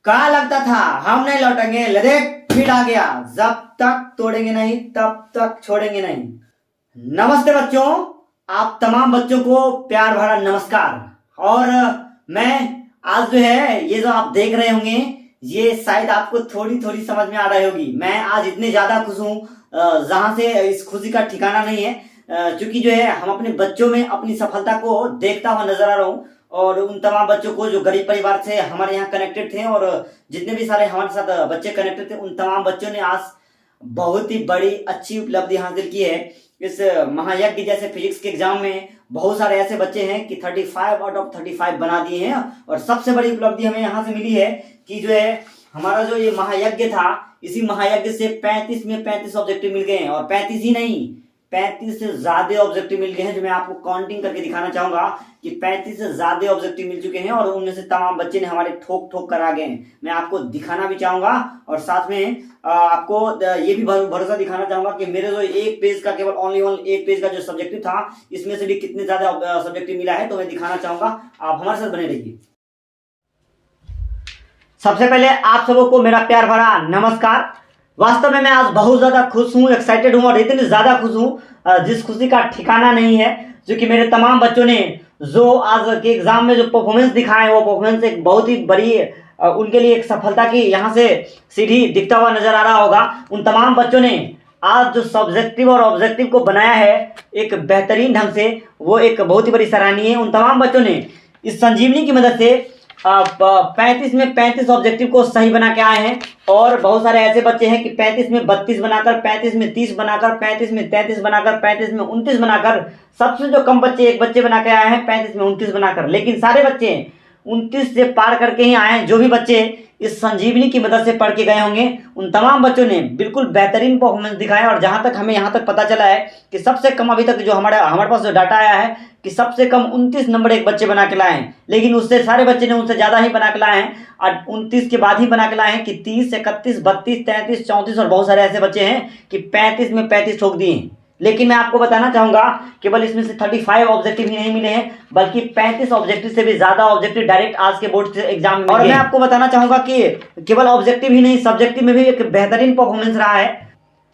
कहा लगता था हम नहीं लौटेंगे, लदेख फिर आ गया। जब तक तोड़ेंगे नहीं तब तक छोड़ेंगे नहीं। नमस्ते बच्चों, आप तमाम बच्चों को प्यार भरा नमस्कार। और मैं आज जो है ये जो आप देख रहे होंगे ये शायद आपको थोड़ी थोड़ी समझ में आ रही होगी। मैं आज इतने ज्यादा खुश हूँ जहां से इस खुशी का ठिकाना नहीं है, क्योंकि जो है हम अपने बच्चों में अपनी सफलता को देखता हुआ नजर आ रहा हूँ। और उन तमाम बच्चों को जो गरीब परिवार से हमारे यहाँ कनेक्टेड थे और जितने भी सारे हमारे साथ बच्चे कनेक्टेड थे, उन तमाम बच्चों ने आज बहुत ही बड़ी अच्छी उपलब्धि हासिल की है। इस महायज्ञ जैसे फिजिक्स के एग्जाम में बहुत सारे ऐसे बच्चे हैं कि 35 आउट ऑफ 35 बना दिए हैं। और सबसे बड़ी उपलब्धि हमें यहाँ से मिली है कि जो है हमारा जो ये महायज्ञ था, इसी महायज्ञ से 35 में 35 ऑब्जेक्टिव मिल गए हैं। और 35 ही नहीं, 35 से ज्यादा ऑब्जेक्टिव मिल गए हैं, जो मैं आपको काउंटिंग करके दिखाना चाहूंगा कि 35 से ज्यादा ऑब्जेक्टिव मिल चुके हैं। और उनमें से तमाम बच्चे ने हमारे ठोक ठोक कर आ गए हैं। मैं आपको दिखाना भी चाहूंगा और साथ में आपको ये भी भरोसा दिखाना चाहूंगा कि मेरे जो एक पेज का केवल ओनली एक पेज का जो सब्जेक्टिव था, इसमें से भी कितने ज्यादा सब्जेक्टिव मिला है, तो मैं दिखाना चाहूंगा। आप हमारे साथ बने रहिए। सबसे पहले आप सबों को मेरा प्यार भरा नमस्कार। वास्तव में मैं आज बहुत ज्यादा खुश हूँ, एक्साइटेड हूँ और इतनी ज्यादा खुश हूँ जिस खुशी का ठिकाना नहीं है, क्योंकि मेरे तमाम बच्चों ने जो आज के एग्जाम में जो परफॉर्मेंस दिखाए, वो परफॉर्मेंस एक बहुत ही बड़ी उनके लिए एक सफलता की यहाँ से सीढ़ी दिखता हुआ नजर आ रहा होगा। उन तमाम बच्चों ने आज जो सब्जेक्टिव और ऑब्जेक्टिव को बनाया है एक बेहतरीन ढंग से, वो एक बहुत ही बड़ी सराहनीय है। उन तमाम बच्चों ने इस संजीवनी की मदद से 35 में 35 ऑब्जेक्टिव को सही बना के आए हैं। और बहुत सारे ऐसे बच्चे हैं कि 35 में 32 बनाकर, 35 में 30 बनाकर, 35 में 33 बनाकर, 35 में 29 बनाकर, सबसे जो कम बच्चे एक बच्चे बना के आए हैं 35 में 29 बनाकर। लेकिन सारे बच्चे 29 से पार करके ही आए हैं। जो भी बच्चे इस संजीवनी की मदद से पढ़ के गए होंगे, उन तमाम बच्चों ने बिल्कुल बेहतरीन परफॉर्मेंस दिखाया। और जहां तक हमें यहाँ तक पता चला है कि सबसे कम अभी तक जो हमारे पास जो डाटा आया है कि सबसे कम 29 नंबर एक बच्चे बना के लाए हैं। लेकिन उससे सारे बच्चे ने उनसे ज्यादा ही बना के लाए हैं और 29 के बाद ही बना के लाए हैं कि 30, 31, 32, 33, 34 और बहुत सारे ऐसे बच्चे हैं कि 35 में 35 ठोक दिए हैं। लेकिन मैं आपको बताना चाहूंगा केवल इसमें से 35 ऑब्जेक्टिव ही नहीं मिले हैं, बल्कि 35 ऑब्जेक्टिव से भी ज्यादा ऑब्जेक्टिव डायरेक्ट आज के बोर्ड एग्जाम में। और मैं आपको बताना चाहूंगा कि केवल ऑब्जेक्टिव ही नहीं, सब्जेक्टिव में भी एक बेहतरीन परफॉर्मेंस रहा है।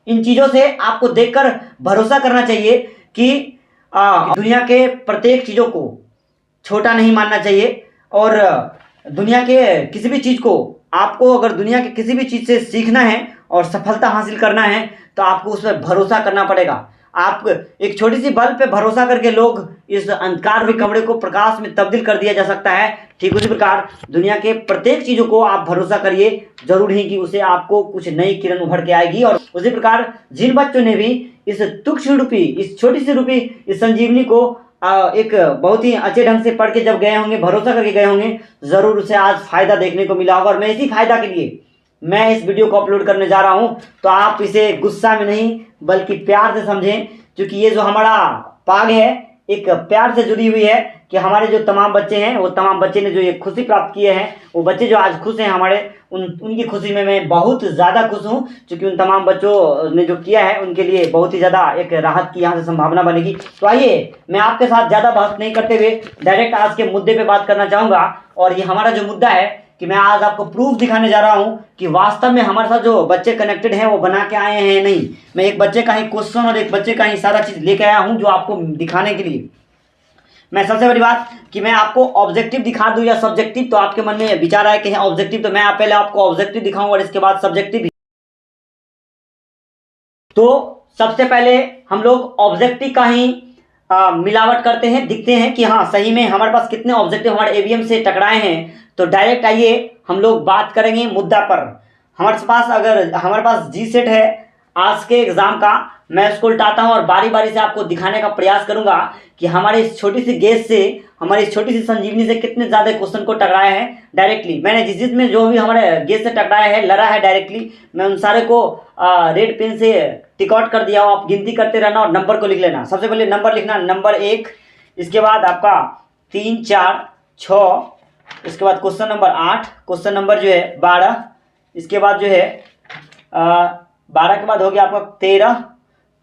इन चीजों से आपको देखकर भरोसा करना चाहिए कि दुनिया के प्रत्येक चीजों को छोटा नहीं मानना चाहिए। और दुनिया के किसी भी चीज को, आपको अगर दुनिया के किसी भी चीज से सीखना है और सफलता हासिल करना है तो आपको उस पर भरोसा करना पड़ेगा। आप एक छोटी सी बल्ब पे भरोसा करके लोग इस अंधकार में कमरे को प्रकाश में तब्दील कर दिया जा सकता है। ठीक उसी प्रकार दुनिया के प्रत्येक चीजों को आप भरोसा करिए, जरूर ही कि उसे आपको कुछ नई किरण उभर के आएगी। और उसी प्रकार जिन बच्चों ने भी इस तुच्छ रूपी, इस छोटी सी रूपी इस संजीवनी को एक बहुत ही अच्छे ढंग से पढ़ के जब गए होंगे, भरोसा करके गए होंगे, जरूर उसे आज फायदा देखने को मिला होगा। और मैं इसी फायदा के लिए मैं इस वीडियो को अपलोड करने जा रहा हूं, तो आप इसे गुस्सा में नहीं बल्कि प्यार से समझें, क्योंकि ये जो हमारा पाग है एक प्यार से जुड़ी हुई है कि हमारे जो तमाम बच्चे हैं, वो तमाम बच्चे ने जो ये खुशी प्राप्त किए हैं, वो बच्चे जो आज खुश हैं हमारे, उनकी खुशी में मैं बहुत ज़्यादा खुश हूँ। क्योंकि उन तमाम बच्चों ने जो किया है उनके लिए बहुत ही ज़्यादा एक राहत की यहाँ से संभावना बनेगी। तो आइए मैं आपके साथ ज़्यादा बात नहीं करते हुए डायरेक्ट आज के मुद्दे पे बात करना चाहूँगा। और ये हमारा जो मुद्दा है कि मैं आज आपको प्रूफ दिखाने जा रहा हूं कि वास्तव में हमारे साथ जो बच्चे कनेक्टेड हैं वो बना के आए हैं नहीं। मैं एक बच्चे का ही क्वेश्चन और एक बच्चे का ही सारा चीज लेके आया हूं जो आपको दिखाने के लिए। मैं सबसे बड़ी बात कि मैं आपको ऑब्जेक्टिव दिखा दूं या सब्जेक्टिव, तो आपके मन में विचार आया कि है ऑब्जेक्टिव, तो मैं पहले आपको ऑब्जेक्टिव दिखाऊंगा और इसके बाद सब्जेक्टिव। तो सबसे पहले हम लोग ऑब्जेक्टिव का ही मिलावट करते हैं, दिखते हैं कि हाँ सही में हमारे पास कितने ऑब्जेक्टिव हमारे एवीएम से टकराए हैं। तो डायरेक्ट आइए हम लोग बात करेंगे मुद्दा पर। हमारे पास अगर हमारे पास जी सेट है आज के एग्जाम का, मैं उसको उल्टाता हूं और बारी बारी से आपको दिखाने का प्रयास करूंगा कि हमारी इस छोटी सी गेस से, हमारी इस छोटी सी संजीवनी से कितने ज्यादा क्वेश्चन को टकराए हैं डायरेक्टली। मैंने जिस में जो भी हमारे गेस से टकराया है, लड़ा है डायरेक्टली, मैं उन सारे को रेड पेन से टिक आउट कर दिया हूं। आप गिनती करते रहना और नंबर को लिख लेना। सबसे पहले नंबर लिखना, नंबर 1, इसके बाद आपका 3, 4, 6, इसके बाद क्वेश्चन नंबर 8, क्वेश्चन नंबर जो है 12, इसके बाद जो है 12 के बाद हो गया आपका 13,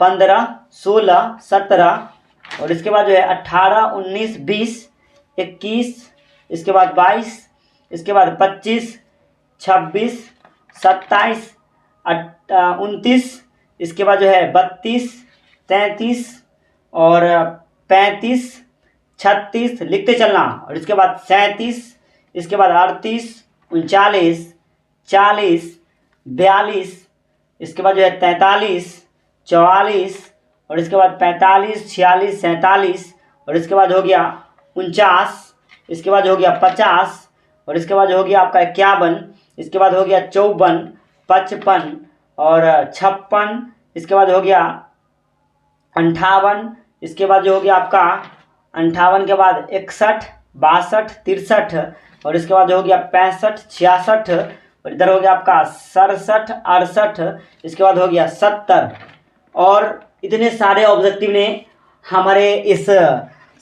15, 16, 17, और इसके बाद जो है 18, 19, 20, 21, इसके बाद 22, इसके बाद 25, 26, 27, 29, इसके बाद जो है 32, 33 और 35, 36 लिखते चलना, और इसके बाद 37, इसके बाद 38, 39, 40, 42, इसके बाद जो है 43, 44 और इसके बाद 45, 46, 47 और इसके बाद हो गया 49, इसके बाद हो गया 50 और इसके बाद हो गया आपका 51, इसके बाद हो गया 54, 55 और 56, इसके बाद हो गया 58, इसके बाद जो हो गया आपका 58 के बाद 61, 62, 63 और इसके बाद हो गया 65, 66 और इधर हो गया आपका 67, 68, इसके बाद हो गया 70 और इतने सारे ऑब्जेक्टिव ने हमारे इस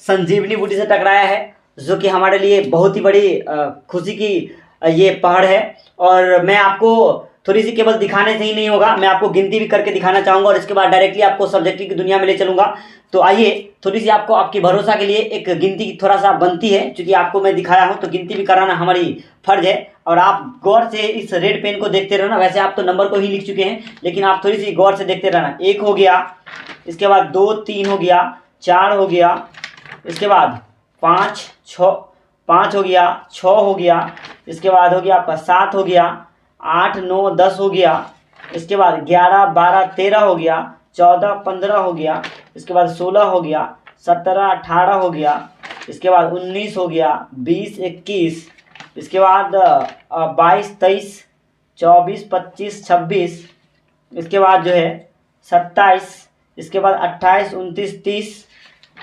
संजीवनी बूटी से टकराया है, जो कि हमारे लिए बहुत ही बड़ी खुशी की ये पहाड़ है। और मैं आपको थोड़ी सी केवल दिखाने से ही नहीं होगा, मैं आपको गिनती भी करके दिखाना चाहूँगा और इसके बाद डायरेक्टली आपको सब्जेक्टिव की दुनिया में ले चलूँगा। तो आइए थोड़ी सी आपको आपकी भरोसा के लिए एक गिनती थोड़ा सा बनती है, क्योंकि आपको मैं दिखाया हूँ तो गिनती भी कराना हमारी फर्ज है। और आप गौर से इस रेड पेन को देखते रहना, वैसे आप तो नंबर को ही लिख चुके हैं लेकिन आप थोड़ी सी गौर से देखते रहना। 1 हो गया, इसके बाद 2, 3 हो गया, 4 हो गया, इसके बाद 5, 6, 5 हो गया, 6 हो गया, इसके बाद हो गया आपका 7 हो गया, 8, 9, 10 हो गया, इसके बाद 11, 12, 13 हो गया, 14, 15 हो गया, इसके बाद 16 हो गया, 17, 18 हो गया, इसके बाद 19 हो गया, 20, 21, इसके बाद 22, 23, 24, 25, 26, इसके बाद जो है 27, इसके बाद 28, 29, 30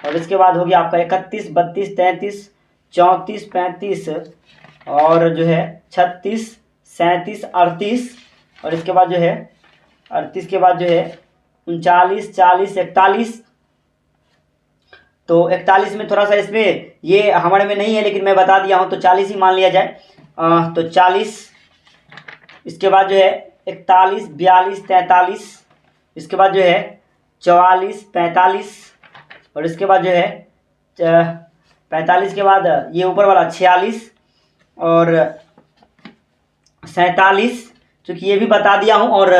और इसके बाद हो गया आपका 31, 32, 33, 34, 35 और जो है 36, 37, 38 और इसके बाद जो है 38 के बाद जो है 39, 40, 41। तो 41 में थोड़ा सा इसमें ये हमारे में नहीं है लेकिन मैं बता दिया हूँ तो 40 ही मान लिया जाए। तो 40, इसके बाद जो है 41, 42, 43, इसके बाद जो है 44, 45 और इसके बाद जो है 45 के बाद ये ऊपर वाला 46 और 47, चूँकि ये भी बता दिया हूँ और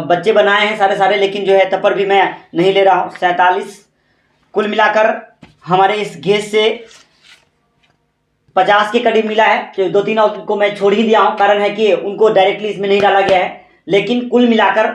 बच्चे बनाए हैं सारे लेकिन जो है तब पर भी मैं नहीं ले रहा हूँ। 47 कुल मिलाकर हमारे इस गेज से 50 के करीब मिला है। जो 2-3 को मैं छोड़ ही दिया हूँ, कारण है कि उनको डायरेक्टली इसमें नहीं डाला गया है, लेकिन कुल मिलाकर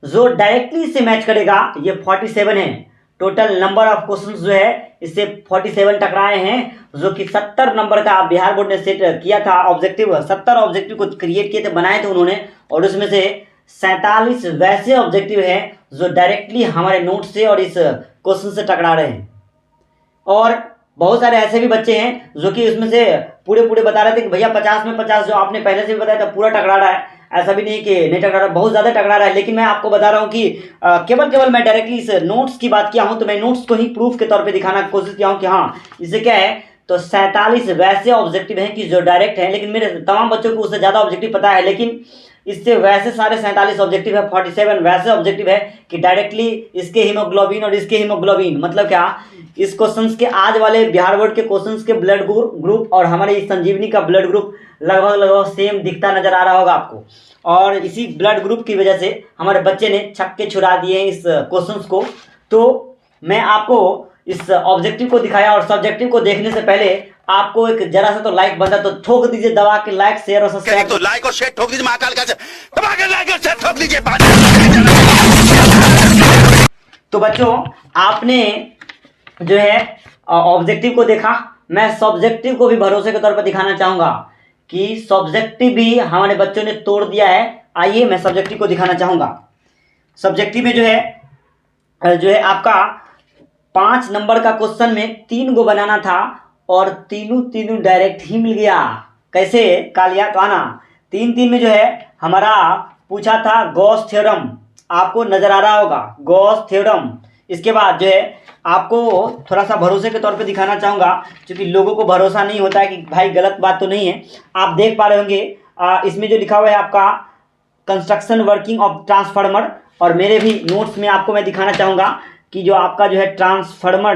जो डायरेक्टली इससे मैच करेगा ये 47 है। टोटल नंबर ऑफ क्वेश्चंस जो है इससे 47 टकराए हैं, जो कि 70 नंबर का बिहार बोर्ड ने सेट किया था ऑब्जेक्टिव। 70 ऑब्जेक्टिव को क्रिएट किए थे, बनाए थे उन्होंने और उसमें से 47 वैसे ऑब्जेक्टिव हैं जो डायरेक्टली हमारे नोट से और इस क्वेश्चन से टकरा रहे हैं। और बहुत सारे ऐसे भी बच्चे हैं जो कि इसमें से पूरे बता रहे थे कि भैया 50 में 50 जो आपने पहले से भी बताया था पूरा टकरा रहा है। ऐसा भी नहीं कि नहीं टकरा रहा, बहुत ज़्यादा टकरा रहा है। लेकिन मैं आपको बता रहा हूँ कि केवल मैं डायरेक्टली इस नोट्स की बात किया हूँ, तो मैं नोट्स को ही प्रूफ के तौर पे दिखाना की कोशिश किया हूँ कि हाँ इससे क्या है। तो 47 वैसे ऑब्जेक्टिव हैं कि जो डायरेक्ट हैं, लेकिन मेरे तमाम बच्चों को उससे ज़्यादा ऑब्जेक्टिव पता है, लेकिन इससे वैसे सारे 47 ऑब्जेक्टिव है। 47 वैसे ऑब्जेक्टिव है कि डायरेक्टली इसके हीमोग्लोबिन और इसके हीमोग्लोबिन, मतलब क्या, इस क्वेश्चंस के आज वाले बिहार बोर्ड के क्वेश्चंस के ब्लड ग्रुप और हमारे इस संजीवनी का ब्लड ग्रुप लगभग सेम दिखता नजर आ रहा होगा आपको। और इसी ब्लड ग्रुप की वजह से हमारे बच्चे ने छक्के छुड़ा दिए इस क्वेश्चंस को। तो मैं आपको इस ऑब्जेक्टिव को दिखाया और सब्जेक्टिव को देखने से पहले आपको एक जरा सा तो लाइक बनता तो ठोक दीजिए दबा के, लाइक शेयर और सब्सक्राइब। तो लाइक और शेयर ठोक दीजिए, महाकाल का दबा के लाइक और शेयर ठोक दीजिए। तो बच्चों आपने जो है ऑब्जेक्टिव को देखा, मैं सब्जेक्टिव को भी भरोसे के तौर पर दिखाना चाहूंगा कि सब्जेक्टिव भी हमारे बच्चों ने तोड़ दिया है। आइए मैं सब्जेक्टिव को दिखाना चाहूंगा। सब्जेक्टिव में जो है आपका 5 नंबर का क्वेश्चन में 3 गो बनाना था और तीनों डायरेक्ट ही मिल गया। कैसे कालिया काना 3 में जो है हमारा पूछा था गॉस थ्योरम, आपको नजर आ रहा होगा गॉस थ्योरम। इसके बाद जो है आपको थोड़ा सा भरोसे के तौर पे दिखाना चाहूँगा, क्योंकि लोगों को भरोसा नहीं होता है कि भाई गलत बात तो नहीं है। आप देख पा रहे होंगे इसमें जो लिखा हुआ है आपका कंस्ट्रक्शन वर्किंग ऑफ ट्रांसफार्मर, और मेरे भी नोट्स में आपको मैं दिखाना चाहूँगा कि जो आपका जो है ट्रांसफार्मर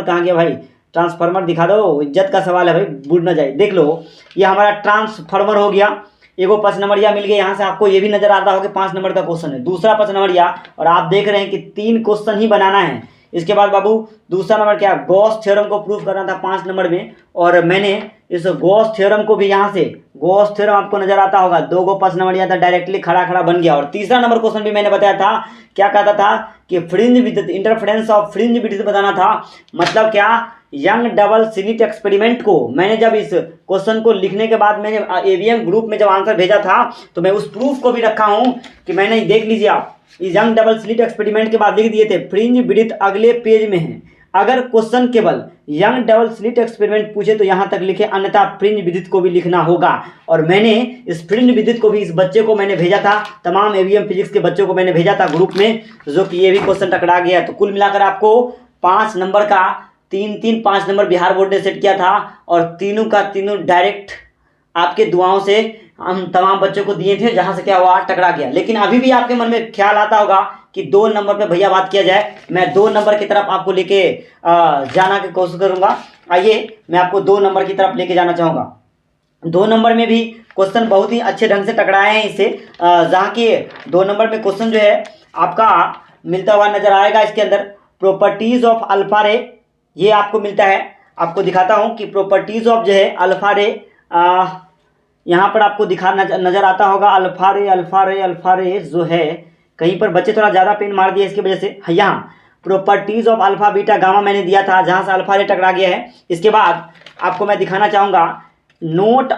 कहाँ गया भाई, ट्रांसफार्मर दिखा दो, इज्जत का सवाल है भाई, भूल ना जाए। देख लो, ये हमारा ट्रांसफार्मर हो गया, एगो 5 नंबरिया मिल गया। यहाँ से आपको ये भी नजर आता होगा कि 5 नंबर का क्वेश्चन है, दूसरा 5 नंबरिया, और आप देख रहे हैं कि 3 क्वेश्चन ही बनाना है। इसके बाद बाबू दूसरा नंबर क्या, गॉस थ्योरम को प्रूव करना था 5 नंबर में, और मैंने इस गॉस थ्योरम को भी यहाँ से, गॉस थ्योरम आपको नजर आता होगा, 2 गो 5 नंबरिया था, डायरेक्टली खड़ा खड़ा बन गया। और तीसरा नंबर क्वेश्चन भी मैंने बताया था, क्या कहता था कि fringe width, interference of fringe width बताना था। मतलब क्या, यंग डबल स्लिट एक्सपेरिमेंट को मैंने जब इस क्वेश्चन को लिखने के बाद मैंने एवीएम ग्रुप में जब आंसर भेजा था, तो मैं उस प्रूफ को भी रखा हूं कि मैंने, देख लीजिए आप, इस यंग डबल स्लिट एक्सपेरिमेंट के बाद लिख दिए थे फ्रिंज विड्थ अगले पेज में है। अगर क्वेश्चन केवल यंग डबल स्लिट एक्सपेरिमेंट पूछे तो यहां तक लिखे, अन्यथा फ्रिंज विड्थ को भी लिखना होगा। और मैंने इस फ्रिंज विड्थ को भी इस बच्चे को मैंने भेजा था, तमाम एवीएम फिजिक्स के बच्चों को मैंने भेजा था ग्रुप में, जो कि ये भी क्वेश्चन टकरा गया। तो कुल मिलाकर आपको 5 नंबर का 3 5 नंबर बिहार बोर्ड ने सेट किया था, और तीनों का तीनों डायरेक्ट आपके दुआओं से हम तमाम बच्चों को दिए थे, जहां से क्या हुआ, टकरा गया। लेकिन अभी भी आपके मन में ख्याल आता होगा कि 2 नंबर पे भैया बात किया जाए। मैं 2 नंबर की तरफ आपको लेके जाना की कोशिश करूंगा। आइए मैं आपको 2 नंबर की तरफ लेके जाना चाहूँगा। 2 नंबर में भी क्वेश्चन बहुत ही अच्छे ढंग से टकराए हैं इससे, जहाँ की 2 नंबर में क्वेश्चन जो है आपका मिलता हुआ नजर आएगा। इसके अंदर प्रॉपर्टीज ऑफ अल्फा रे, ये आपको मिलता है। आपको दिखाता हूँ कि प्रॉपर्टीज ऑफ जो है अल्फा रे, यहाँ पर आपको दिखा नजर आता होगा, अल्फा रे जो है, कहीं पर बच्चे थोड़ा ज़्यादा पेन मार दिया इसकी वजह से। यहाँ properties of alpha beta gamma मैंने दिया था, जहाँ से अल्फा रे टकरा गया है। इसके बाद आपको मैं दिखाना चाहूँगा नोट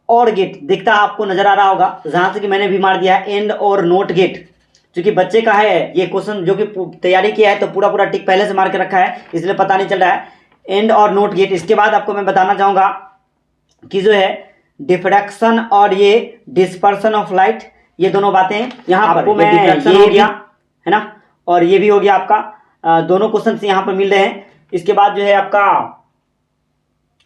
और गेट, दिखता आपको नजर आ रहा होगा, जहाँ से कि मैंने भी मार दिया है एंड और नोट गेट। क्योंकि बच्चे का है ये क्वेश्चन, जो कि तैयारी किया है तो पूरा टिक पहले से मार के रखा है, इसलिए पता नहीं चल रहा है, एंड और नोट गेट। इसके बाद आपको मैं बताना चाहूँगा कि जो है डिफ्रैक्शन और ये डिस्पर्सन ऑफ लाइट, ये दोनों बातें यहाँ पर मैं डिफ्रैक्शन हो गया है ना, और ये भी हो गया आपका, दोनों क्वेश्चन यहाँ पर मिल रहे हैं। इसके बाद जो है आपका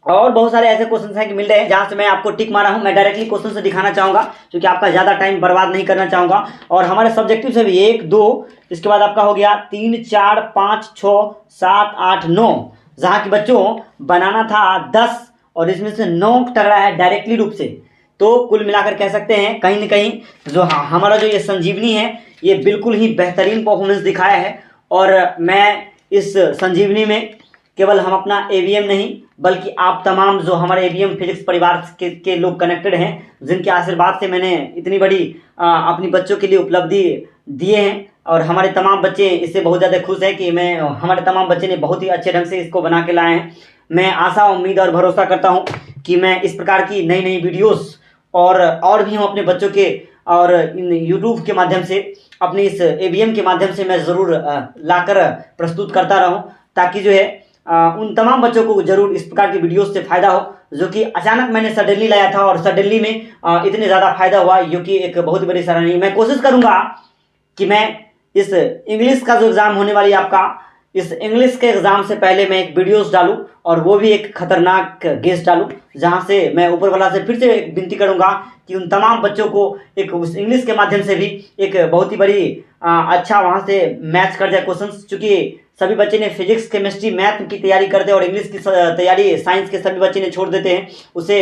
और बहुत सारे ऐसे क्वेश्चन हैं कि मिल रहे हैं, जहाँ से मैं आपको टिक मारा हूँ। मैं डायरेक्टली क्वेश्चन से दिखाना चाहूँगा, क्योंकि आपका ज़्यादा टाइम बर्बाद नहीं करना चाहूँगा। और हमारे सब्जेक्टिव से भी 1 2, इसके बाद आपका हो गया 3 4 5 6 7 8 9, जहाँ की बच्चों बनाना था 10, और इसमें से 9 टकरा है डायरेक्टली रूप से। तो कुल मिलाकर कह सकते हैं कहीं ना कहीं जो हमारा जो ये संजीवनी है, ये बिल्कुल ही बेहतरीन परफॉर्मेंस दिखाया है। और मैं इस संजीवनी में केवल हम अपना एवीएम नहीं, बल्कि आप तमाम जो हमारे एवीएम फिजिक्स परिवार के लोग कनेक्टेड हैं, जिनके आशीर्वाद से मैंने इतनी बड़ी अपनी बच्चों के लिए उपलब्धि दिए हैं, और हमारे तमाम बच्चे इससे बहुत ज़्यादा खुश हैं कि हमारे तमाम बच्चे ने बहुत ही अच्छे ढंग से इसको बना के लाए हैं। मैं आशा, उम्मीद और भरोसा करता हूं कि मैं इस प्रकार की नई नई वीडियोस और भी हम अपने बच्चों के और इन यूट्यूब के माध्यम से, अपने इस एवीएम के माध्यम से मैं ज़रूर लाकर प्रस्तुत करता रहूं, ताकि जो है उन तमाम बच्चों को जरूर इस प्रकार की वीडियोस से फ़ायदा हो, जो कि अचानक मैंने सडनली लाया था, और सडनली में इतने ज़्यादा फायदा हुआ, जो कि एक बहुत बड़ी सराहनीय। मैं कोशिश करूँगा कि मैं इस इंग्लिश का जो एग्ज़ाम होने वाली आपका, इस इंग्लिश के एग्ज़ाम से पहले मैं एक वीडियोस डालूं, और वो भी एक खतरनाक गेस्ट डालूं, जहां से मैं ऊपर वाला से फिर से विनती करूंगा कि उन तमाम बच्चों को एक उस इंग्लिश के माध्यम से भी एक बहुत ही बड़ी अच्छा वहां से मैच कर जाए क्वेश्चंस। चूँकि सभी बच्चे ने फिजिक्स, केमिस्ट्री, मैथ की तैयारी करते हैं, और इंग्लिश की तैयारी साइंस के सभी बच्चे ने छोड़ देते हैं, उसे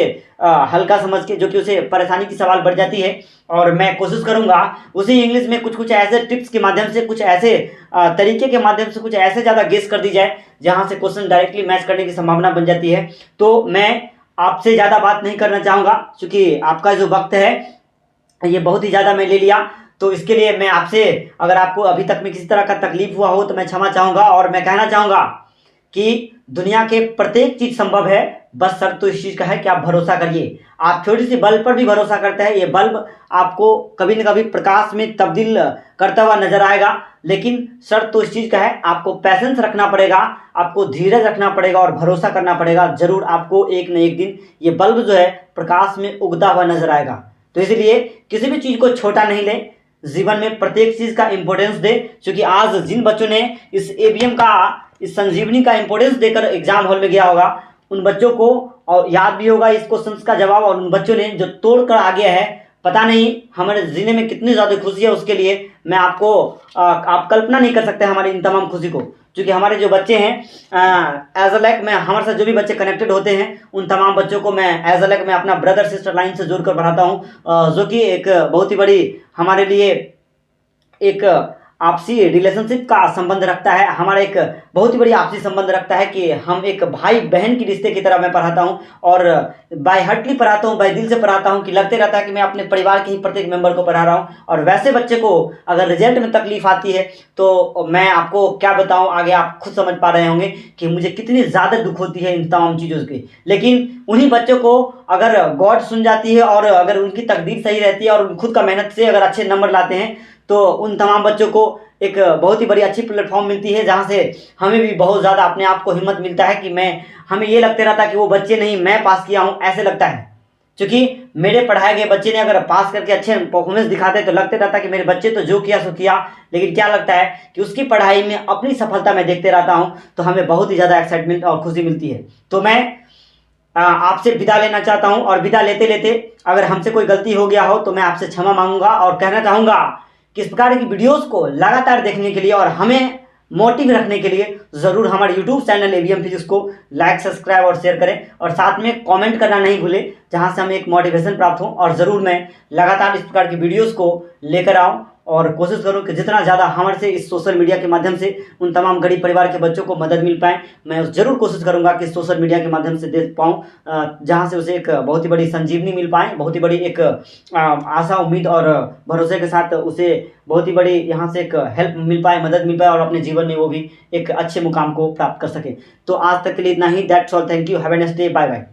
हल्का समझ के, जो कि उसे परेशानी की सवाल बढ़ जाती है। और मैं कोशिश करूंगा उसी इंग्लिश में कुछ ऐसे टिप्स के माध्यम से, कुछ ऐसे तरीके के माध्यम से, कुछ ऐसे ज़्यादा गेस कर दी जाए जहां से क्वेश्चन डायरेक्टली मैच करने की संभावना बन जाती है। तो मैं आपसे ज़्यादा बात नहीं करना चाहूँगा, क्योंकि आपका जो वक्त है ये बहुत ही ज़्यादा मैं ले लिया। तो इसके लिए मैं आपसे, अगर आपको अभी तक में किसी तरह का तकलीफ हुआ हो तो मैं क्षमा चाहूँगा। और मैं कहना चाहूँगा कि दुनिया के प्रत्येक चीज़ संभव है, बस शर्त तो इस चीज़ का है कि आप भरोसा करिए। आप छोटी सी बल्ब पर भी भरोसा करते हैं, ये बल्ब आपको कभी न कभी प्रकाश में तब्दील करता हुआ नजर आएगा, लेकिन शर्त तो इस चीज़ का है, आपको पैसेंस रखना पड़ेगा, आपको धीरज रखना पड़ेगा और भरोसा करना पड़ेगा। जरूर आपको एक न एक दिन ये बल्ब जो है प्रकाश में उगता हुआ नजर आएगा। तो इसलिए किसी भी चीज़ को छोटा नहीं लें, जीवन में प्रत्येक चीज़ का इम्पोर्टेंस दे। क्योंकि आज जिन बच्चों ने इस एवीएम का, इस संजीवनी का इम्पोर्टेंस देकर एग्जाम हॉल में गया होगा, उन बच्चों को और याद भी होगा इस क्वेश्चन का जवाब, और उन बच्चों ने जो तोड़ कर आ गया है, पता नहीं हमारे जीने में कितनी ज़्यादा खुशी है उसके लिए। मैं आपको आप कल्पना नहीं कर सकते हमारी इन तमाम खुशी को। क्योंकि हमारे जो बच्चे हैं एज अ लाइक मैं हमारे साथ जो भी बच्चे कनेक्टेड होते हैं उन तमाम बच्चों को मैं एज अ लाइक मैं अपना ब्रदर सिस्टर लाइन से जोड़कर पढ़ाता हूँ, जो कि एक बहुत ही बड़ी हमारे लिए एक आपसी रिलेशनशिप का संबंध रखता है। हमारा एक बहुत ही बड़ी आपसी संबंध रखता है कि हम एक भाई बहन की रिश्ते की तरह मैं पढ़ाता हूं, और बाय हार्टली पढ़ाता हूं, बाय दिल से पढ़ाता हूं कि लगते रहता है कि मैं अपने परिवार के ही प्रत्येक मेंबर को पढ़ा रहा हूं। और वैसे बच्चे को अगर रिजल्ट में तकलीफ आती है तो मैं आपको क्या बताऊं, आगे आप खुद समझ पा रहे होंगे कि मुझे कितनी ज़्यादा दुख होती है इन तमाम चीज़ों की। लेकिन उन्हीं बच्चों को अगर गॉड सुन जाती है और अगर उनकी तकदीर सही रहती है और खुद का मेहनत से अगर अच्छे नंबर लाते हैं तो उन तमाम बच्चों को एक बहुत ही बड़ी अच्छी प्लेटफॉर्म मिलती है, जहाँ से हमें भी बहुत ज़्यादा अपने आप को हिम्मत मिलता है कि हमें ये लगते रहता कि वो बच्चे नहीं मैं पास किया हूँ, ऐसे लगता है। क्योंकि मेरे पढ़ाए गए बच्चे ने अगर पास करके अच्छे परफॉर्मेंस दिखाते तो लगते रहता कि मेरे बच्चे तो जो किया सो किया, लेकिन क्या लगता है कि उसकी पढ़ाई में अपनी सफलता मैं देखते रहता हूँ तो हमें बहुत ही ज़्यादा एक्साइटमेंट और खुशी मिलती है। तो मैं आपसे विदा लेना चाहता हूँ, और विदा लेते लेते अगर हमसे कोई गलती हो गया हो तो मैं आपसे क्षमा मांगूंगा और कहना चाहूँगा कि इस प्रकार की वीडियोस को लगातार देखने के लिए और हमें मोटिव रखने के लिए ज़रूर हमारे यूट्यूब चैनल एवीएम फिजिक्स को लाइक सब्सक्राइब और शेयर करें, और साथ में कमेंट करना नहीं भूलें, जहां से हमें एक मोटिवेशन प्राप्त हो। और ज़रूर मैं लगातार इस प्रकार की वीडियोस को लेकर आऊं और कोशिश करूं कि जितना ज़्यादा हमारे से इस सोशल मीडिया के माध्यम से उन तमाम गरीब परिवार के बच्चों को मदद मिल पाए। मैं ज़रूर कोशिश करूंगा कि सोशल मीडिया के माध्यम से दे पाऊँ, जहां से उसे एक बहुत ही बड़ी संजीवनी मिल पाए, बहुत ही बड़ी एक आशा उम्मीद और भरोसे के साथ उसे बहुत ही बड़ी यहाँ से एक हेल्प मिल पाए, मदद मिल पाए, और अपने जीवन में वो भी एक अच्छे मुकाम को प्राप्त कर सके। तो आज तक के लिए इतना ही। That's all, thank you, have a nice day, bye bye.